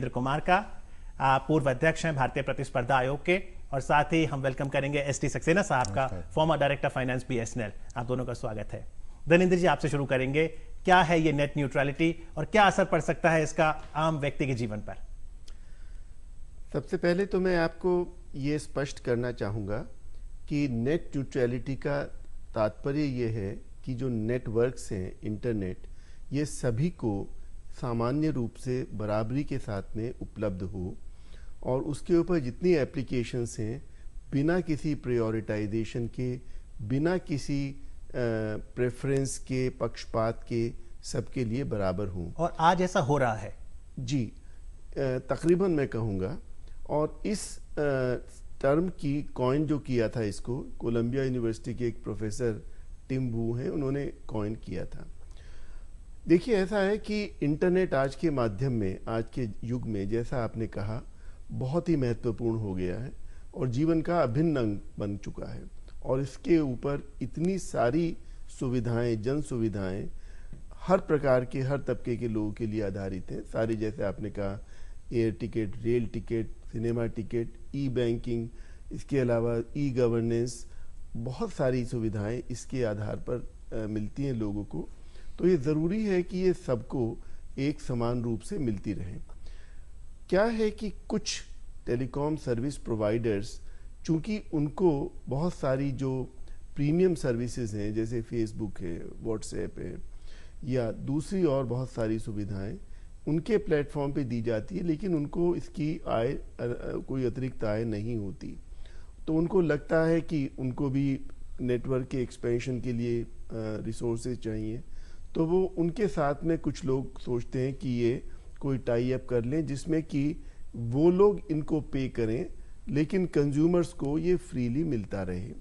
धर्मेंद्र कुमार का, पूर्व अध्यक्ष हैं भारतीय प्रतिस्पर्धा आयोग के, और साथ ही हम वेलकम करेंगे एसटी सक्सेना साहब का, फॉर्मर डायरेक्टर फाइनेंस बीएसएनएल। आप दोनों का स्वागत है। धर्मेंद्र जी, आपसे शुरू करेंगे। क्या है ये नेट न्यूट्रलिटी और क्या असर पड़ सकता है इसका आम व्यक्ति के जीवन पर? सबसे पहले तो मैं आपको ये स्पष्ट करना चाहूँगा कि नेट न्यूट्रलिटी का तात्पर्य ये है कि जो नेटवर्क्स हैं, इंटरनेट, ये सभी को सामान्य रूप से बराबरी के साथ में उपलब्ध हो और उसके ऊपर जितनी एप्लीकेशंस हैं बिना किसी प्रायोरिटाइजेशन के, बिना किसी प्रेफरेंस के, पक्षपात के, सबके लिए बराबर हों। और आज ऐसा हो रहा है जी, तकरीबन मैं कहूँगा। और इस टर्म की कॉइन जो किया था, इसको कोलंबिया यूनिवर्सिटी के एक प्रोफेसर टिम वू हैं, उन्होंने कॉइन किया था। देखिए, ऐसा है कि इंटरनेट आज के माध्यम में, आज के युग में, जैसा आपने कहा, बहुत ही महत्वपूर्ण हो गया है और जीवन का अभिन्न अंग बन चुका है। और इसके ऊपर इतनी सारी सुविधाएं, जन सुविधाएं हर प्रकार के, हर तबके के लोगों के लिए आधारित हैं। सारी, जैसे आपने कहा, air ticket, rail ticket, cinema ticket, e banking, इसके अलावा ई गवर्नेंस, बहुत सारी सुविधाएं इसके आधार पर मिलती हैं लोगों को। तो ये ज़रूरी है कि ये सबको एक समान रूप से मिलती रहें। क्या है कि कुछ टेलीकॉम सर्विस प्रोवाइडर्स, चूँकि उनको बहुत सारी जो प्रीमियम सर्विसेज हैं, जैसे फेसबुक है, व्हाट्सएप है, या दूसरी और बहुत सारी सुविधाएं उनके प्लेटफॉर्म पे दी जाती है, लेकिन उनको इसकी आय, कोई अतिरिक्त आय नहीं होती। तो उनको लगता है कि उनको भी नेटवर्क के एक्सपेंशन के लिए रिसोर्सेज चाहिए, तो वो उनके साथ में कुछ लोग सोचते हैं कि ये कोई टाई अप कर लें जिसमें कि वो लोग इनको पे करें, लेकिन कंज्यूमर्स को ये फ्रीली मिलता रहे।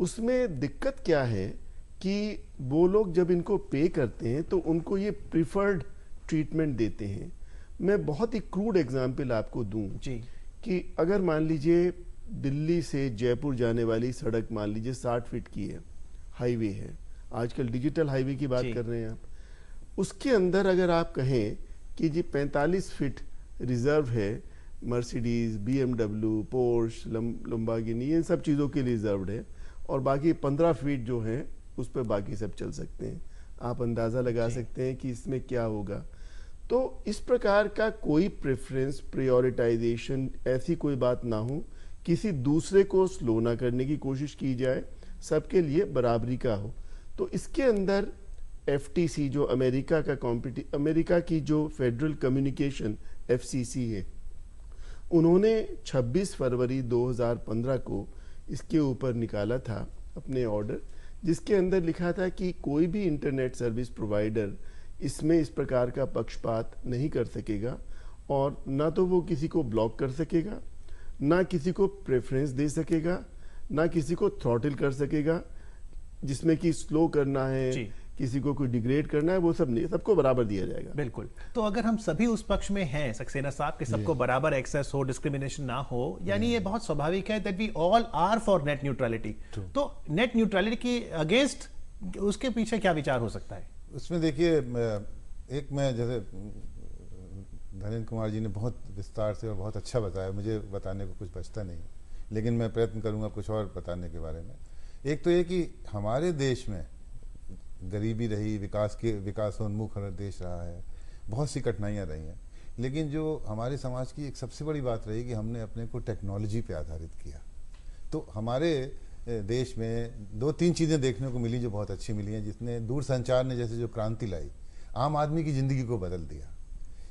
उसमें दिक्कत क्या है कि वो लोग जब इनको पे करते हैं तो उनको ये प्रिफर्ड ट्रीटमेंट देते हैं। मैं बहुत ही क्रूड एग्जाम्पल आपको दूं जी, कि अगर मान लीजिए दिल्ली से जयपुर जाने वाली सड़क, मान लीजिए 60 फीट की है, हाईवे है, आजकल डिजिटल हाईवे की बात कर रहे हैं आप, उसके अंदर अगर आप कहें कि जी 45 फीट रिजर्व है, मर्सिडीज, BMW, पोर्श, लंबागिनी, ये सब चीज़ों के लिए रिजर्व है, और बाकी 15 फीट जो है उस पर बाकी सब चल सकते हैं। आप अंदाज़ा लगा सकते हैं कि इसमें क्या होगा। तो इस प्रकार का कोई प्रेफरेंस, प्रायोरिटाइजेशन, ऐसी कोई बात ना हो, किसी दूसरे को स्लो ना करने की कोशिश की जाए, सबके लिए बराबरी का हो। तो इसके अंदर FTC, जो अमेरिका की जो फेडरल कम्युनिकेशन FCC है, उन्होंने 26 फरवरी 2015 को इसके ऊपर निकाला था अपने ऑर्डर, जिसके अंदर लिखा था कि कोई भी इंटरनेट सर्विस प्रोवाइडर इसमें इस प्रकार का पक्षपात नहीं कर सकेगा, और ना तो वो किसी को ब्लॉक कर सकेगा, ना किसी को प्रेफरेंस दे सकेगा, ना किसी को थ्रॉटल कर सकेगा, जिसमें कि स्लो करना है, किसी को कोई डिग्रेड करना है, वो सब नहीं, सबको बराबर दिया जाएगा। बिल्कुल। तो अगर हम सभी उस पक्ष में हैं सक्सेना साहब कि सबको बराबर एक्सेस हो, डिस्क्रिमिनेशन ना हो, यानी ये बहुत स्वाभाविक है that we all are for net neutrality. तो नेट न्यूट्रलिटी की अगेंस्ट उसके पीछे क्या विचार हो सकता है? उसमें देखिए, एक मैं, जैसे धर्मेंद्र कुमार जी ने बहुत विस्तार से और बहुत अच्छा बताया, मुझे बताने को कुछ बचता नहीं, लेकिन मैं प्रयत्न करूंगा कुछ और बताने के बारे में। एक तो ये कि हमारे देश में गरीबी रही, विकासोन्मुख देश रहा है, बहुत सी कठिनाइयाँ रही हैं, लेकिन जो हमारे समाज की एक सबसे बड़ी बात रही कि हमने अपने को टेक्नोलॉजी पे आधारित किया। तो हमारे देश में 2-3 चीज़ें देखने को मिली जो बहुत अच्छी मिली हैं, जिसने दूरसंचार ने जैसे जो क्रांति लाई, आम आदमी की ज़िंदगी को बदल दिया।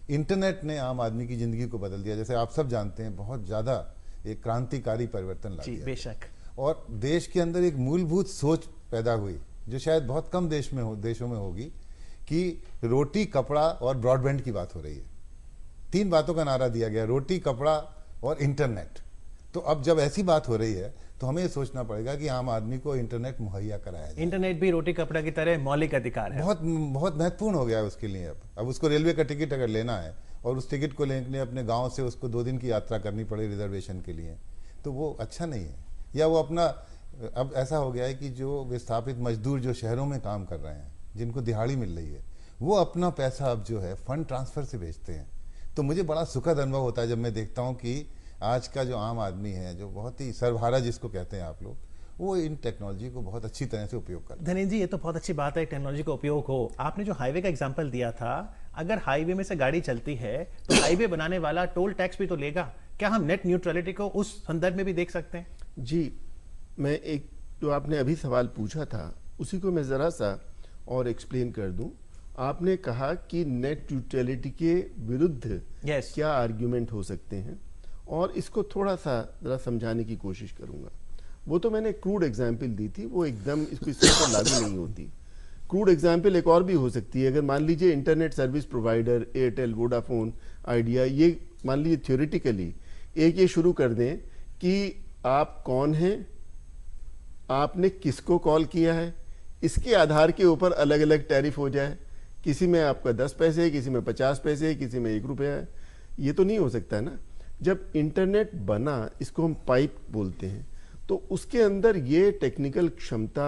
इंटरनेट ने आम आदमी की ज़िंदगी को बदल दिया, जैसे आप सब जानते हैं, बहुत ज़्यादा एक क्रांतिकारी परिवर्तन ला दिया। बेशक। और देश के अंदर एक मूलभूत सोच पैदा हुई जो शायद बहुत कम देशों में होगी, कि रोटी, कपड़ा और ब्रॉडबैंड की बात हो रही है। 3 बातों का नारा दिया गया, रोटी, कपड़ा और इंटरनेट। तो अब जब ऐसी बात हो रही है तो हमें ये सोचना पड़ेगा कि आम आदमी को इंटरनेट मुहैया कराया जाए। इंटरनेट भी रोटी कपड़ा की तरह मौलिक अधिकार है, बहुत बहुत महत्वपूर्ण हो गया है उसके लिए। अब उसको रेलवे का टिकट अगर लेना है और उस टिकट को लेने अपने गाँव से उसको 2 दिन की यात्रा करनी पड़े रिजर्वेशन के लिए, तो वो अच्छा नहीं है। या वो अपना, अब ऐसा हो गया है कि जो विस्थापित मजदूर जो शहरों में काम कर रहे हैं, जिनको दिहाड़ी मिल रही है, वो अपना पैसा अब जो है फंड ट्रांसफर से भेजते हैं। तो मुझे बड़ा सुखद अनुभव होता है जब मैं देखता हूँ कि आज का जो आम आदमी है, जो बहुत ही सर्वहारा जिसको कहते हैं आप लोग, वो इन टेक्नोलॉजी को बहुत अच्छी तरह से उपयोग करते हैं। धनेंद्र जी, ये तो बहुत अच्छी बात है टेक्नोलॉजी का उपयोग हो। आपने जो हाईवे का एग्जांपल दिया था, अगर हाईवे में से गाड़ी चलती है तो हाईवे बनाने वाला टोल टैक्स भी तो लेगा। क्या हम नेट न्यूट्रलिटी को उस संदर्भ में भी देख सकते हैं? जी, मैं एक जो आपने अभी सवाल पूछा था उसी को मैं ज़रा सा और एक्सप्लेन कर दूं। आपने कहा कि नेट न्यूट्रलिटी के विरुद्ध क्या आर्ग्यूमेंट हो सकते हैं, और इसको थोड़ा सा ज़रा समझाने की कोशिश करूंगा। वो तो मैंने क्रूड एग्जाम्पल दी थी, वो एकदम इसको इस पर लागू नहीं होती। क्रूड एग्जाम्पल एक और भी हो सकती है। अगर मान लीजिए internet service provider Airtel, Vodafone, idea, ये मान लीजिए थ्योरेटिकली एक ये शुरू कर दें कि आप कौन हैं, आपने किसको कॉल किया है, इसके आधार के ऊपर अलग अलग टैरिफ हो जाए। किसी में आपका 10 पैसे, किसी में 50 पैसे, किसी में 1 रुपया है। ये तो नहीं हो सकता है ना। जब इंटरनेट बना, इसको हम पाइप बोलते हैं, तो उसके अंदर ये टेक्निकल क्षमता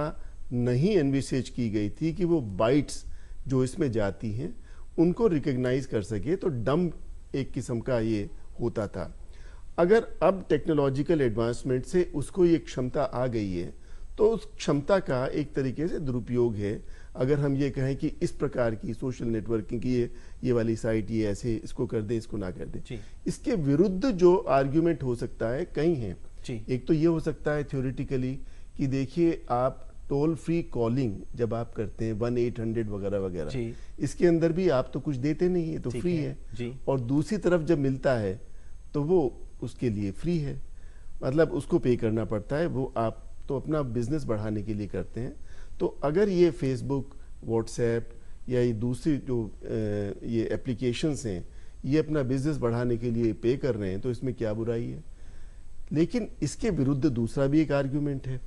नहीं एनविसेज की गई थी कि वो बाइट्स जो इसमें जाती हैं उनको रिकग्नाइज कर सके। तो डम एक किस्म का ये होता था। अगर अब टेक्नोलॉजिकल एडवांसमेंट से उसको ये क्षमता आ गई है, तो उस क्षमता का एक तरीके से दुरुपयोग है। अगर हम ये कहें कि इस प्रकार की सोशल नेटवर्किंग की ये वाली साइट ये ऐसे इसको कर दें, इसको ना कर दें, इसके विरुद्ध जो आर्ग्यूमेंट हो सकता है कई हैं। एक तो ये हो सकता है थ्योरेटिकली कि देखिए, आप टोल फ्री कॉलिंग जब आप करते हैं 1-800 वगैरह वगैरह, इसके अंदर भी आप तो कुछ देते नहीं है, तो फ्री है। और दूसरी तरफ जब मिलता है तो वो उसके लिए फ्री है, मतलब उसको पे करना पड़ता है। वो आप तो अपना बिजनेस बढ़ाने के लिए करते हैं। तो अगर ये फेसबुक, व्हाट्सएप या ये दूसरी जो ये एप्लीकेशंस हैं, ये अपना बिजनेस बढ़ाने के लिए पे कर रहे हैं, तो इसमें क्या बुराई है। लेकिन इसके विरुद्ध दूसरा भी एक आर्ग्यूमेंट है।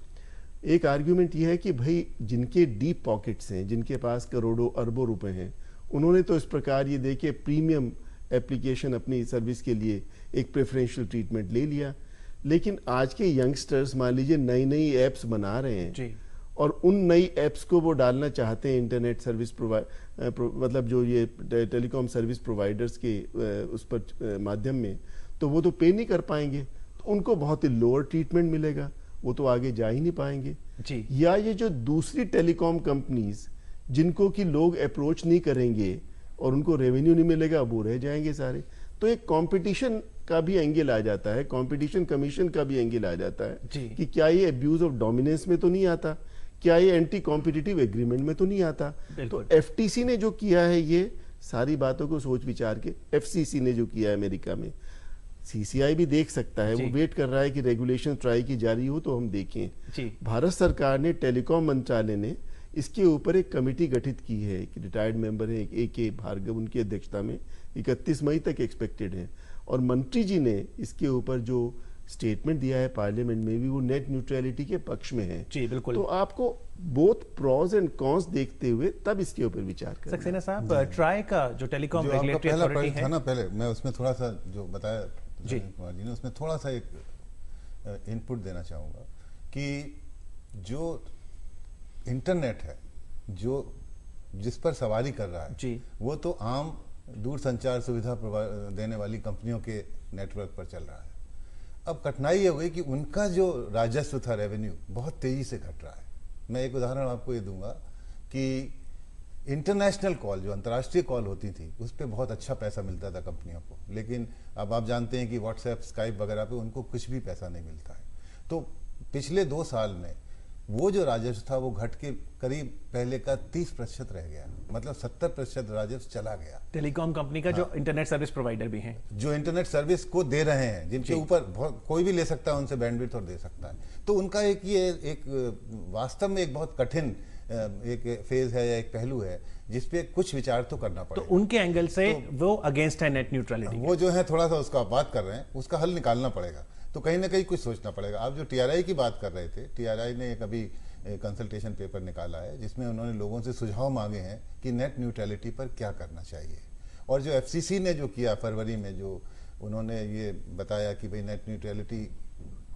एक आर्ग्यूमेंट ये है कि भाई जिनके डीप पॉकेट्स हैं, जिनके पास करोड़ों अरबों रुपए हैं, उन्होंने तो इस प्रकार ये देखिए प्रीमियम एप्लीकेशन अपनी सर्विस के लिए एक प्रेफरेंशियल ट्रीटमेंट ले लिया। लेकिन आज के यंगस्टर्स मान लीजिए नई नई एप्स बना रहे हैं और उन नई एप्स को वो डालना चाहते हैं इंटरनेट सर्विस मतलब जो ये टेलीकॉम सर्विस प्रोवाइडर्स के उस पर माध्यम में, तो वो तो पे नहीं कर पाएंगे, तो उनको बहुत ही लोअर ट्रीटमेंट मिलेगा, वो तो आगे जा ही नहीं पाएंगे। या ये जो दूसरी टेलीकॉम कंपनीज जिनको कि लोग अप्रोच नहीं करेंगे और उनको रेवेन्यू नहीं मिलेगा, वो रह जाएंगे सारे। तो एक कंपटीशन का भी एंगल आ जाता है, कंपटीशन कमीशन का भी एंगल आ जाता है कि क्या ये अब्यूज ऑफ डोमिनेंस में तो नहीं आता, क्या ये एंटी कॉम्पिटिटिव एग्रीमेंट में तो नहीं आता। तो एफटीसी ने जो किया है, ये सारी बातों को सोच विचार के, एफसीसी ने जो किया है अमेरिका में, सीसीआई भी देख सकता है, वो वेट कर रहा है कि रेगुलेशन ट्राई की जा रही हो तो हम देखें। भारत सरकार ने, टेलीकॉम मंत्रालय ने इसके ऊपर एक कमेटी गठित की है कि रिटायर्ड मेंबर है AK भार्गव, उनकी अध्यक्षता में 31 मई तक एक्सपेक्टेड है। और मंत्री जी ने इसके ऊपर जो स्टेटमेंट दिया है पार्लियामेंट में भी, वो नेट न्यूट्रलिटी के पक्ष में है। जी बिल्कुल। तो आपको बोथ प्रॉज एंड कॉन्स देखते हुए तब इसके ऊपर विचार करना। सक्सेना साहब, ट्राई का जो टेलीकॉम रेगुलेटरी अथॉरिटी है ना, पहले मैं उसमें थोड़ा सा जो बताया कुमार जी ने, उसमें थोड़ा सा एक इनपुट देना चाहूँगा कि जो इंटरनेट है, जो जिस पर सवारी कर रहा है, वो तो आम दूर संचार सुविधा देने वाली कंपनियों के नेटवर्क पर चल रहा है। अब कठिनाई ये हो गई कि उनका जो राजस्व था, रेवेन्यू, बहुत तेजी से घट रहा है। मैं एक उदाहरण आपको ये दूंगा कि इंटरनेशनल कॉल, जो अंतर्राष्ट्रीय कॉल होती थी, उस पर बहुत अच्छा पैसा मिलता था कंपनियों को, लेकिन अब आप जानते हैं कि व्हाट्सएप, स्काइप वगैरह पे उनको कुछ भी पैसा नहीं मिलता है। तो पिछले 2 साल में वो जो राजस्व था वो घट के करीब पहले का 30% रह गया, मतलब 70% राजस्व चला गया। टेलीकॉम कंपनी का जो इंटरनेट सर्विस प्रोवाइडर भी हैं, जो इंटरनेट सर्विस को दे रहे हैं, जिनके ऊपर कोई भी ले सकता है, उनसे बैंडविड्थ और दे सकता है, तो उनका एक वास्तव में एक बहुत कठिन एक फेज है या एक पहलू है जिसपे कुछ विचार तो करना पड़ेगा। तो उनके एंगल से वो अगेंस्ट है नेट न्यूट्रलिटी, वो जो है थोड़ा सा उसका बात कर रहे हैं, उसका हल निकालना पड़ेगा। तो कहीं ना कहीं कुछ सोचना पड़ेगा। आप जो TRI की बात कर रहे थे, TRI ने एक अभी कंसल्टेशन पेपर निकाला है जिसमें उन्होंने लोगों से सुझाव मांगे हैं कि नेट न्यूट्रलिटी पर क्या करना चाहिए। और जो FCC ने जो किया फरवरी में, जो उन्होंने ये बताया कि भाई नेट न्यूट्रलिटी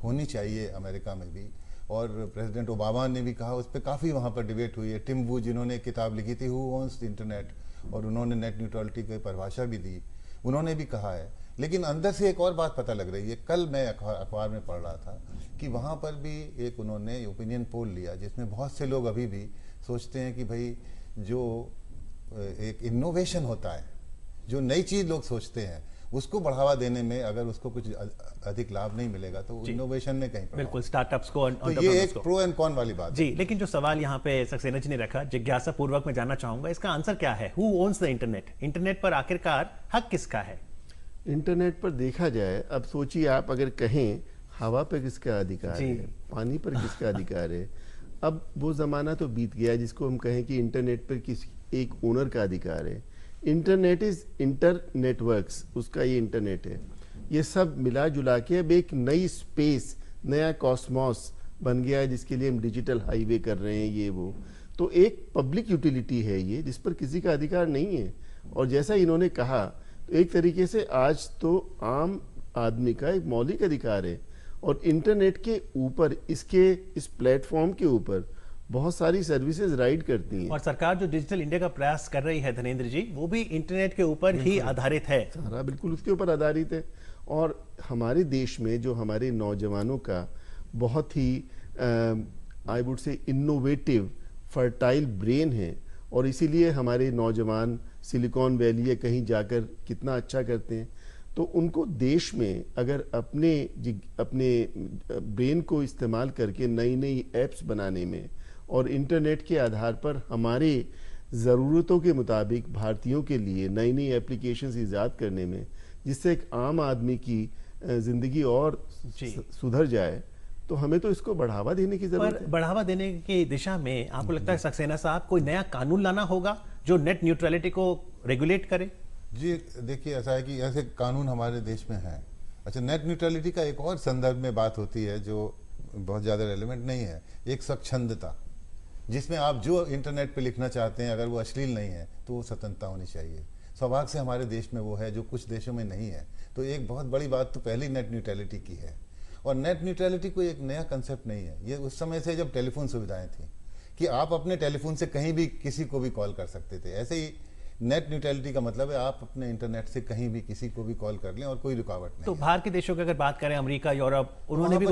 होनी चाहिए अमेरिका में भी, और प्रेसिडेंट ओबामा ने भी कहा, उस पर काफ़ी वहाँ पर डिबेट हुई है। टिम वू जिन्होंने किताब लिखी थी हु ओन्स द इंटरनेट, और उन्होंने नेट न्यूट्रलिटी की परिभाषा भी दी। उन्होंने भी कहा है। लेकिन अंदर से एक और बात पता लग रही है, कल मैं अखबार में पढ़ रहा था कि वहाँ पर भी एक उन्होंने ओपिनियन पोल लिया जिसमें बहुत से लोग अभी भी सोचते हैं कि भाई जो एक इनोवेशन होता है, जो नई चीज़ लोग सोचते हैं, उसको बढ़ावा देने में अगर उसको कुछ अधिक लाभ नहीं मिलेगा तो इनोवेशन में कहीं बिल्कुल स्टार्टअप्स को तो ये एक प्रो एंड कॉन वाली बात जी। लेकिन जो सवाल यहाँ पे सक्सेना जी ने रखा, जिज्ञासा पूर्वक मैं जानना चाहूंगा, इसका आंसर क्या है? Who owns the internet? Internet पर आखिरकार हक किसका है? इंटरनेट पर देखा जाए, अब सोचिए आप अगर कहें हवा पर किसका अधिकार है, पानी पर किसका अधिकार है, अब वो जमाना तो बीत गया जिसको हम कहें कि इंटरनेट पर किसी एक ओनर का अधिकार है। इंटरनेट इज इंटर नेटवर्क्स, उसका ये इंटरनेट है। ये सब मिला जुला के अब एक नई स्पेस, नया कॉस्मॉस बन गया है जिसके लिए हम डिजिटल हाईवे कर रहे हैं, ये वो। तो एक पब्लिक यूटिलिटी है ये जिस पर किसी का अधिकार नहीं है। और जैसा इन्होंने कहा, तो एक तरीके से आज तो आम आदमी का एक मौलिक अधिकार है। और इंटरनेट के ऊपर, इसके इस प्लेटफॉर्म के ऊपर बहुत सारी सर्विसेज राइड करती हैं। और सरकार जो डिजिटल इंडिया का प्रयास कर रही है धनेंद्र जी, वो भी इंटरनेट के ऊपर ही आधारित है। सारा बिल्कुल उसके ऊपर आधारित है। और हमारे देश में जो हमारे नौजवानों का बहुत ही I would say innovative fertile brain है, और इसीलिए हमारे नौजवान सिलिकॉन वैली या कहीं जाकर कितना अच्छा करते हैं। तो उनको देश में अगर अपने ब्रेन को इस्तेमाल करके नई नई ऐप्स बनाने में और इंटरनेट के आधार पर हमारे ज़रूरतों के मुताबिक भारतीयों के लिए नई नई एप्लीकेशंस ईजाद करने में, जिससे एक आम आदमी की ज़िंदगी और सुधर जाए, तो हमें तो इसको बढ़ावा देने की जरूरत है। बढ़ावा देने की दिशा में आपको लगता है सक्सेना साहब कोई नया कानून लाना होगा जो नेट न्यूट्रलिटी को रेगुलेट करे? जी देखिए, ऐसा है कि ऐसे कानून हमारे देश में हैं। अच्छा, नेट न्यूट्रलिटी का एक और संदर्भ में बात होती है जो बहुत ज़्यादा रेलेवेंट नहीं है, एक स्वच्छंदता, जिसमें आप जो इंटरनेट पे लिखना चाहते हैं अगर वो अश्लील नहीं है तो वो स्वतंत्रता होनी चाहिए। सौभाग्य से हमारे देश में वो है जो कुछ देशों में नहीं है। तो एक बहुत बड़ी बात तो पहली नेट न्यूट्रलिटी की है। और नेट न्यूट्रलिटी कोई एक नया कंसेप्ट नहीं है, ये उस समय से जब टेलीफोन सुविधाएं थी कि आप अपने टेलीफोन से कहीं भी किसी को भी कॉल कर सकते थे। ऐसे ही नेट न्यूट्रलिटी का मतलब है आप अपने इंटरनेट से कहीं भी किसी को भी कॉल कर लें और कोई रुकावट नहीं। तो बाहर के देशों की अगर बात करें, अमेरिका, यूरोप, उन्होंने भी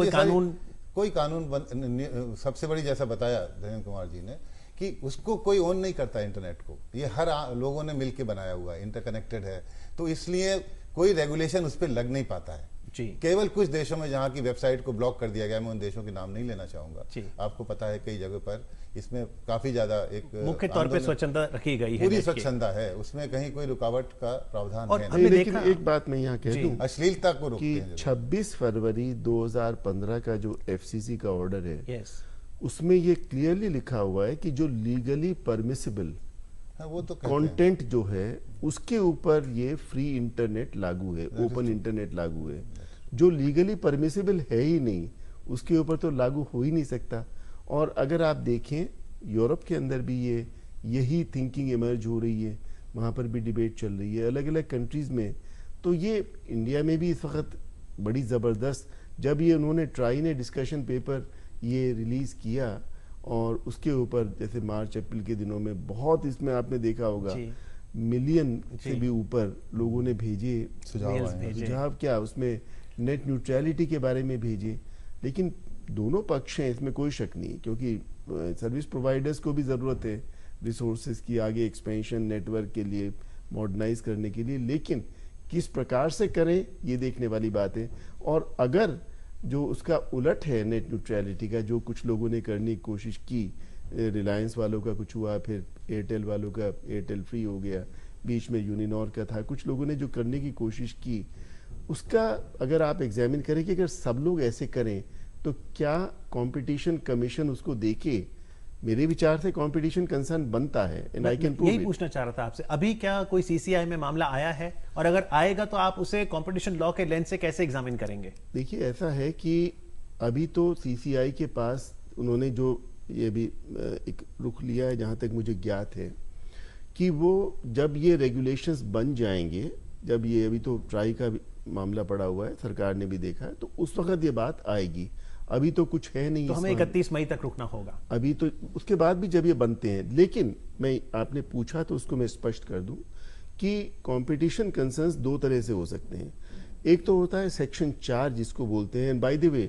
कोई कानून सबसे बड़ी, जैसा बताया धनेंद्र कुमार जी ने, कि उसको कोई ओन नहीं करता इंटरनेट को, ये हर लोगों ने मिलकर बनाया हुआ है, इंटरकनेक्टेड है, तो इसलिए कोई रेगुलेशन उस पर लग नहीं पाता है। जी। केवल कुछ देशों में जहां की वेबसाइट को ब्लॉक कर दिया गया, मैं उन देशों के नाम नहीं लेना चाहूंगा, आपको पता है कई जगह पर इसमें काफी ज्यादा एक मुख्य तौर पे स्वच्छंदता रखी गई है, पूरी स्वच्छंदता है, उसमें कहीं कोई रुकावट का प्रावधान है नहीं। लेकिन एक बात मैं यहाँ कह दूं, अश्लीलता को रोकते हैं। 26 फरवरी 2015 का जो FCC का ऑर्डर है, उसमें ये क्लियरली लिखा हुआ है कि जो लीगली परमिसिबल वो तो कंटेंट जो है उसके ऊपर ये फ्री इंटरनेट लागू है, ओपन इंटरनेट लागू है। जो लीगली परमिसिबल है ही नहीं उसके ऊपर तो लागू हो ही नहीं सकता। और अगर आप देखें यूरोप के अंदर भी यही थिंकिंग इमर्ज हो रही है, वहाँ पर भी डिबेट चल रही है अलग अलग कंट्रीज में। तो ये इंडिया में भी इस वक्त बड़ी ज़बरदस्त, जब ये उन्होंने ट्राई ने डिस्कशन पेपर ये रिलीज़ किया और उसके ऊपर जैसे मार्च अप्रैल के दिनों में बहुत, इसमें आपने देखा होगा मिलियन से भी ऊपर लोगों ने भेजे सुझाव, क्या उसमें नेट न्यूट्रलिटी के बारे में भेजे। लेकिन दोनों पक्ष हैं, इसमें कोई शक नहीं, क्योंकि सर्विस प्रोवाइडर्स को भी ज़रूरत है रिसोर्सेज की आगे एक्सपेंशन, नेटवर्क के लिए मॉडर्नाइज करने के लिए, लेकिन किस प्रकार से करें ये देखने वाली बात है। और अगर जो उसका उलट है नेट न्यूट्रलिटी का, जो कुछ लोगों ने करने की कोशिश की, रिलायंस वालों का कुछ हुआ, फिर एयरटेल वालों का एयरटेल फ्री हो गया, बीच में यूनिनॉर का था, कुछ लोगों ने जो करने की कोशिश की, उसका अगर आप एग्जामिन करें कि अगर सब लोग ऐसे करें तो क्या कंपटीशन कमीशन उसको देखे? मेरे विचार से कंपटीशन कंसर्न बनता है, एंड आई कैन प्रूव। यही पूछना चाह रहा था आपसे, अभी क्या कोई CCI में मामला आया है, और अगर आएगा तो आप उसे कंपटीशन लॉ के लेंस से कैसे एग्जामिन करेंगे? देखिए, ऐसा है कि अभी तो CCI के पास उन्होंने जो ये भी एक रुख लिया है, जहाँ तक मुझे ज्ञात है, कि वो जब ये रेगुलेशंस बन जाएंगे, जब ये अभी तो ट्राई का मामला पड़ा हुआ है, सरकार ने भी देखा है, तो उस वक्त ये बात आएगी। अभी तो कुछ है नहीं, तो हमें 31 मई तक रुकना होगा। अभी तो उसके बाद भी जब ये बनते हैं। लेकिन मैं, आपने पूछा तो उसको मैं स्पष्ट कर दूं कि कंपटीशन कंसर्न्स दो तरह से हो सकते हैं। एक तो होता है सेक्शन 4 जिसको बोलते हैं, by the way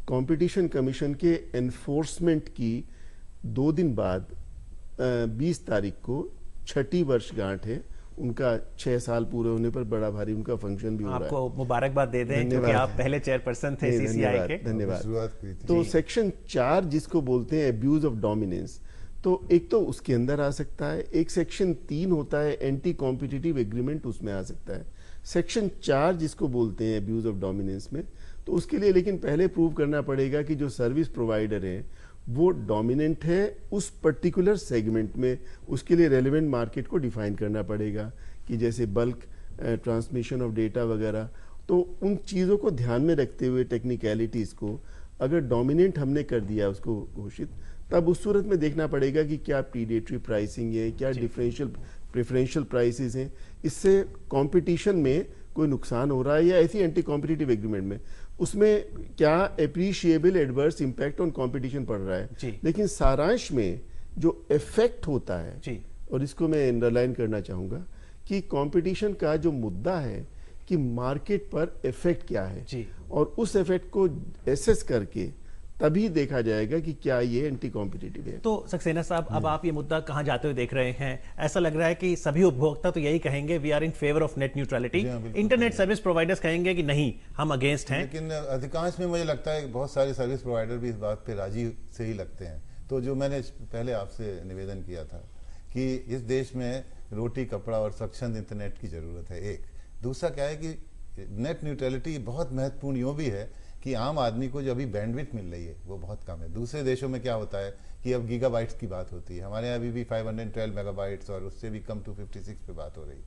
competition commission के एनफोर्समेंट की 2 दिन बाद 20 तारीख को 6ठी वर्षगांठ है उनका। 6 साल पूरे होने पर बड़ा भारी उनका फंक्शन भी हो रहा है। आपको मुबारकबाद दे दें क्योंकि आप पहले चेयरपर्सन थे सीसीआई के। धन्यवाद। तो सेक्शन 4 जिसको बोलते हैं अब्यूज ऑफ डोमिनेंस, तो एक तो उसके अंदर आ सकता है। एक सेक्शन 3 होता है एंटी कॉम्पिटिटिव एग्रीमेंट, उसमें आ सकता है। सेक्शन 4 जिसको बोलते हैं अब्यूज ऑफ डोमिनेंस में, तो उसके लिए लेकिन पहले प्रूव करना पड़ेगा कि जो सर्विस प्रोवाइडर है वो डोमिनेंट है उस पर्टिकुलर सेगमेंट में। उसके लिए रेलेवेंट मार्केट को डिफाइन करना पड़ेगा कि जैसे बल्क ट्रांसमिशन ऑफ डेटा वगैरह। तो उन चीज़ों को ध्यान में रखते हुए टेक्निकलिटीज़ को अगर डोमिनेंट हमने कर दिया उसको घोषित, तब उस सूरत में देखना पड़ेगा कि क्या प्रीडेटरी प्राइसिंग है, क्या डिफरेंशियल प्रेफरेंशियल प्राइसेस हैं, इससे कंपटीशन में कोई नुकसान हो रहा है, या ऐसी एंटी कॉम्पिटिटिव एग्रीमेंट में उसमें क्या appreciable adverse impact on competition पड़ रहा है। लेकिन सारांश में जो इफेक्ट होता है, और इसको मैं अंडरलाइन करना चाहूंगा कि कंपटीशन का जो मुद्दा है कि मार्केट पर इफेक्ट क्या है, और उस इफेक्ट को एसेस करके तभी देखा जाएगा कि क्या ये एंटी कॉम्पिटिटिव है। तो सक्सेना साहब, अब आप ये मुद्दा कहां जाते हुए देख रहे हैं? ऐसा लग रहा है कि सभी उपभोक्ता तो यही कहेंगे we are in favour of net neutrality, internet service providers कहेंगे कि नहीं हम अगेंस्ट हैं। लेकिन अधिकांश में मुझे लगता है बहुत सारे सर्विस प्रोवाइडर भी इस बात पे राजी से ही लगते हैं। तो जो मैंने पहले आपसे निवेदन किया था कि इस देश में रोटी कपड़ा और सक्षम इंटरनेट की जरूरत है, एक। दूसरा क्या है कि नेट न्यूट्रलिटी बहुत महत्वपूर्ण यूँ भी है कि आम आदमी को जो अभी बैंडविड्थ मिल रही है वो बहुत कम है। दूसरे देशों में क्या होता है कि अब गीगाबाइट्स की बात होती है, हमारे यहाँ अभी भी 512 मेगाबाइट्स और उससे भी कम 256 पे बात हो रही।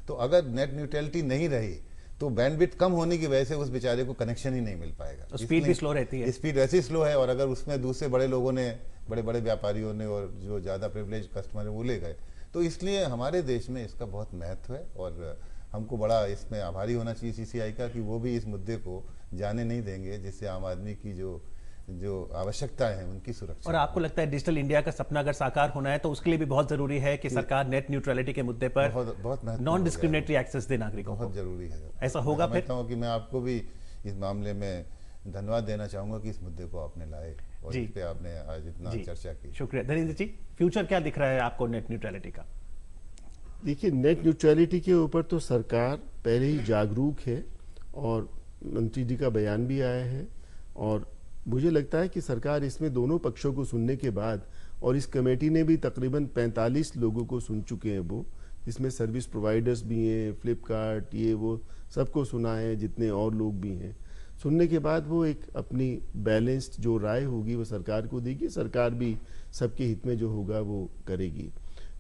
तो अगर नेट न्यूट्रलिटी नहीं रही तो बैंडविड्थ कम होने की वजह से उस बेचारे को कनेक्शन ही नहीं मिल पाएगा। तो स्पीड भी स्लो रहती है। स्पीड वैसे ही स्लो है, और अगर उसमें दूसरे बड़े लोगों ने, बड़े बड़े व्यापारियों ने और जो ज़्यादा प्रिविलेज कस्टमर है वो ले गए। तो इसलिए हमारे देश में इसका बहुत महत्व है और हमको बड़ा इसमें आभारी होना चाहिए सीसीआई का कि वो भी इस मुद्दे को जाने नहीं देंगे, जिससे आम आदमी की जो आवश्यकताएं हैं उनकी सुरक्षा। और आपको लगता है डिजिटल इंडिया का सपना अगर साकार होना है तो उसके लिए भी बहुत जरूरी है कि सरकार नेट न्यूट्रलिटी के मुद्दे पर बहुत नॉन डिस्क्रिमिनेटरी एक्सेस दे नागरिकों को? बहुत जरूरी है। ऐसा होगा फिर? मैं कि मैं आपको भी इस मामले में धन्यवाद देना चाहूंगा कि इस मुद्दे को आपने लाए और इस पे आपने आज इतना चर्चा की। शुक्रिया। धनेंद्र जी, फ्यूचर क्या दिख रहा है आपको नेट न्यूट्रलिटी का? देखिए, नेट न्यूट्रलिटी के ऊपर तो सरकार पहले ही जागरूक है और मंत्री जी का बयान भी आया है, और मुझे लगता है कि सरकार इसमें दोनों पक्षों को सुनने के बाद, और इस कमेटी ने भी तकरीबन 45 लोगों को सुन चुके हैं वो, जिसमें सर्विस प्रोवाइडर्स भी हैं, फ्लिपकार्ट, ये वो सबको सुना है, जितने और लोग भी हैं। सुनने के बाद वो एक अपनी बैलेंस्ड जो राय होगी वो सरकार को देगी, सरकार भी सबके हित में जो होगा वो करेगी।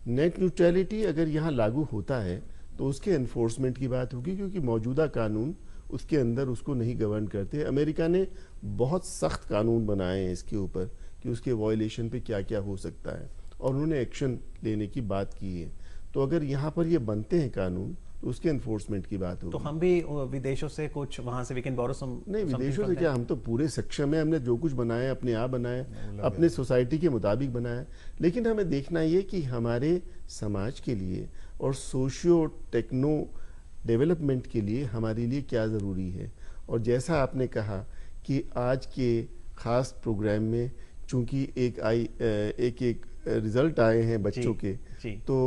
नेट न्यूट्रलिटी अगर यहाँ लागू होता है तो उसके एनफोर्समेंट की बात होगी, क्योंकि मौजूदा कानून उसके अंदर उसको नहीं गवर्न करते। अमेरिका ने बहुत सख्त कानून बनाए हैं इसके ऊपर कि उसके वायलेशन पे क्या क्या हो सकता है, और उन्होंने एक्शन लेने की बात की है। तो अगर यहाँ पर ये बनते हैं कानून तो उसके एनफोर्समेंट की बात होगी। तो हम भी विदेशों से कुछ वहां से वी कैन बोरो सम? नहीं, विदेशों से क्या, हम तो पूरे सक्षम है, हमने जो कुछ बनाया अपने आप बनाया, अपने सोसाइटी के मुताबिक बनाया। लेकिन हमें देखना ये कि हमारे समाज के लिए और सोशियो टेक्नो डेवलपमेंट के लिए हमारे लिए क्या ज़रूरी है। और जैसा आपने कहा कि आज के ख़ास प्रोग्राम में चूंकि एक रिजल्ट आए हैं बच्चों के, तो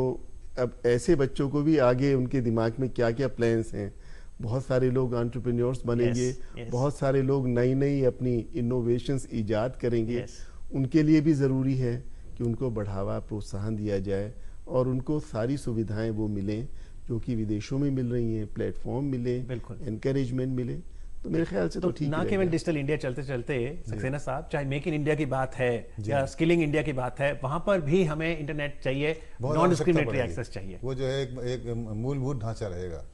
अब ऐसे बच्चों को भी आगे उनके दिमाग में क्या क्या प्लान्स हैं। बहुत सारे लोग एंटरप्रेन्योर्स बनेंगे, बहुत सारे लोग नई नई अपनी इनोवेशंस ईजाद करेंगे। उनके लिए भी ज़रूरी है कि उनको बढ़ावा, प्रोत्साहन दिया जाए और उनको सारी सुविधाएं वो मिलें जो कि विदेशों में मिल रही हैं, प्लेटफॉर्म मिले, एनकरेजमेंट मिले। तो मेरे ख्याल से तो ठीक ना केवल डिजिटल इंडिया चलते चलते सक्सेना साहब, चाहे मेक इन इंडिया की बात है या स्किलिंग इंडिया की बात है, वहां पर भी हमें इंटरनेट चाहिए, नॉन डिस्क्रिमिनेटरी एक्सेस चाहिए। वो जो है एक मूलभूत ढांचा रहेगा,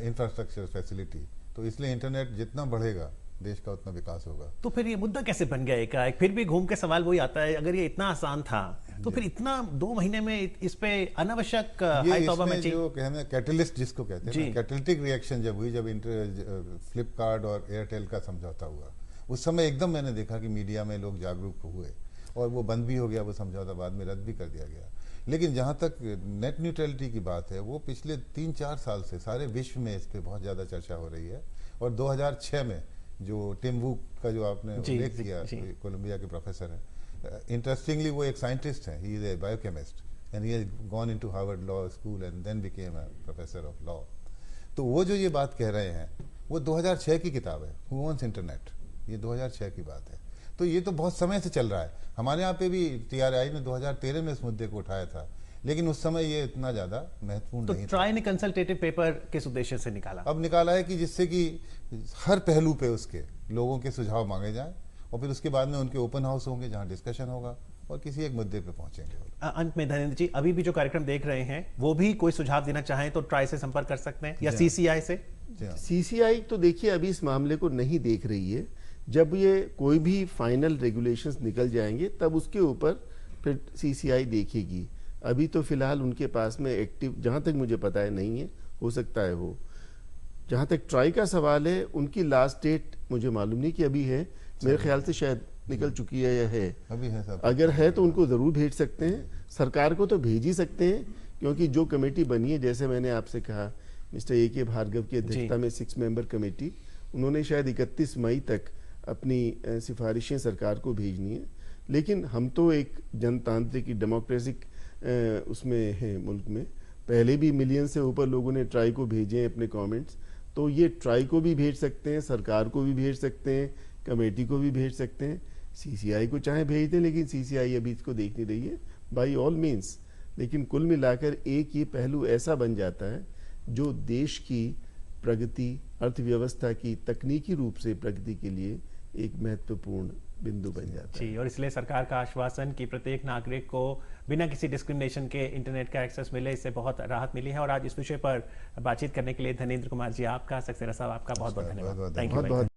इंफ्रास्ट्रक्चर फैसिलिटी। तो इसलिए इंटरनेट जितना बढ़ेगा देश का उतना विकास होगा। तो फिर ये मुद्दा कैसे बन गया एकाएक? फिर भी घूम के सवाल वही आता है, अगर ये इतना आसान था तो फिर इतना 2 महीने में इस पे अनावश्यक हाई तौबा में जो कहना कैटलिस्ट जिसको कहते हैं, कैटलिटिक रिएक्शन जब हुई, जब फ्लिपकार्ट और एयरटेल का समझौता हुआ, उस समय एकदम मैंने देखा कि मीडिया में लोग जागरूक हुए और वो बंद भी हो गया वो समझौता, बाद में रद्द भी कर दिया गया। लेकिन जहाँ तक नेट न्यूट्रलिटी की बात है, वो पिछले 3-4 साल से सारे विश्व में इस पे बहुत ज़्यादा चर्चा हो रही है। और 2006 में जो टिम वू का जो आपने उल्लेख किया, कोलंबिया के प्रोफेसर हैं, इंटरेस्टिंगली वो एक साइंटिस्ट हैं, he is a biochemist and he has gone into Harvard law school and then became a professor of law. तो वो जो ये बात कह रहे हैं वो 2006 की किताब है, हु ओन्स इंटरनेट, ये 2006 की बात है। तो ये तो बहुत समय से चल रहा है। हमारे यहाँ पे भी TRI ने 2013 में इस मुद्दे को उठाया था, लेकिन उस समय ये इतना ज्यादा महत्वपूर्ण नहीं था। तो ट्राई ने कंसल्टेटिव पेपर किस उद्देश्य से निकाला? अब निकाला है कि जिससे कि हर पहलू पे उसके लोगों के सुझाव मांगे जाएं और फिर उसके बाद में उनके ओपन हाउस होंगे जहां डिस्कशन होगा और किसी एक मुद्दे पे पहुंचेंगे। अंत में धनेंद्र जी, अभी भी जो कार्यक्रम देख रहे हैं वो भी कोई सुझाव देना चाहें तो ट्राई से संपर्क कर सकते हैं या CCI से? CCI तो देखिए अभी इस मामले को नहीं देख रही है। जब ये कोई भी फाइनल रेगुलेशंस निकल जाएंगे तब उसके ऊपर फिर CCI देखेगी। अभी तो फिलहाल उनके पास में एक्टिव, जहां तक मुझे पता है, नहीं है। हो सकता है हो। जहां तक ट्राई का सवाल है, उनकी लास्ट डेट मुझे मालूम नहीं कि अभी है, मेरे ख्याल से शायद निकल चुकी है या है। अभी है सब। अगर है तो उनको जरूर भेज सकते हैं, सरकार को तो भेज ही सकते हैं, क्योंकि जो कमेटी बनी है, जैसे मैंने आपसे कहा, मिस्टर AK भार्गव की अध्यक्षता में 6 मेंबर कमेटी, उन्होंने शायद 31 मई तक अपनी सिफारिशें सरकार को भेजनी है। लेकिन हम तो एक जनतांत्रिक डेमोक्रेटिक उसमें है मुल्क में, पहले भी मिलियन से ऊपर लोगों ने ट्राई को भेजे हैं अपने कमेंट्स, तो ये ट्राई को भी भेज सकते हैं, सरकार को भी भेज सकते हैं, कमेटी को भी भेज सकते हैं, CCI को चाहे भेज दें, लेकिन CCI अभी इसको देख नहीं रही है, बाई ऑल मीन्स। लेकिन कुल मिलाकर एक ये पहलू ऐसा बन जाता है जो देश की प्रगति, अर्थव्यवस्था की तकनीकी रूप से प्रगति के लिए एक महत्वपूर्ण बिंदु बन जाता है। और इसलिए सरकार का आश्वासन कि प्रत्येक नागरिक को बिना किसी डिस्क्रिमिनेशन के इंटरनेट का एक्सेस मिले, इससे बहुत राहत मिली है। और आज इस विषय पर बातचीत करने के लिए धनेंद्र कुमार जी आपका, सक्सेना साहब आपका बहुत बहुत धन्यवाद। Thank you.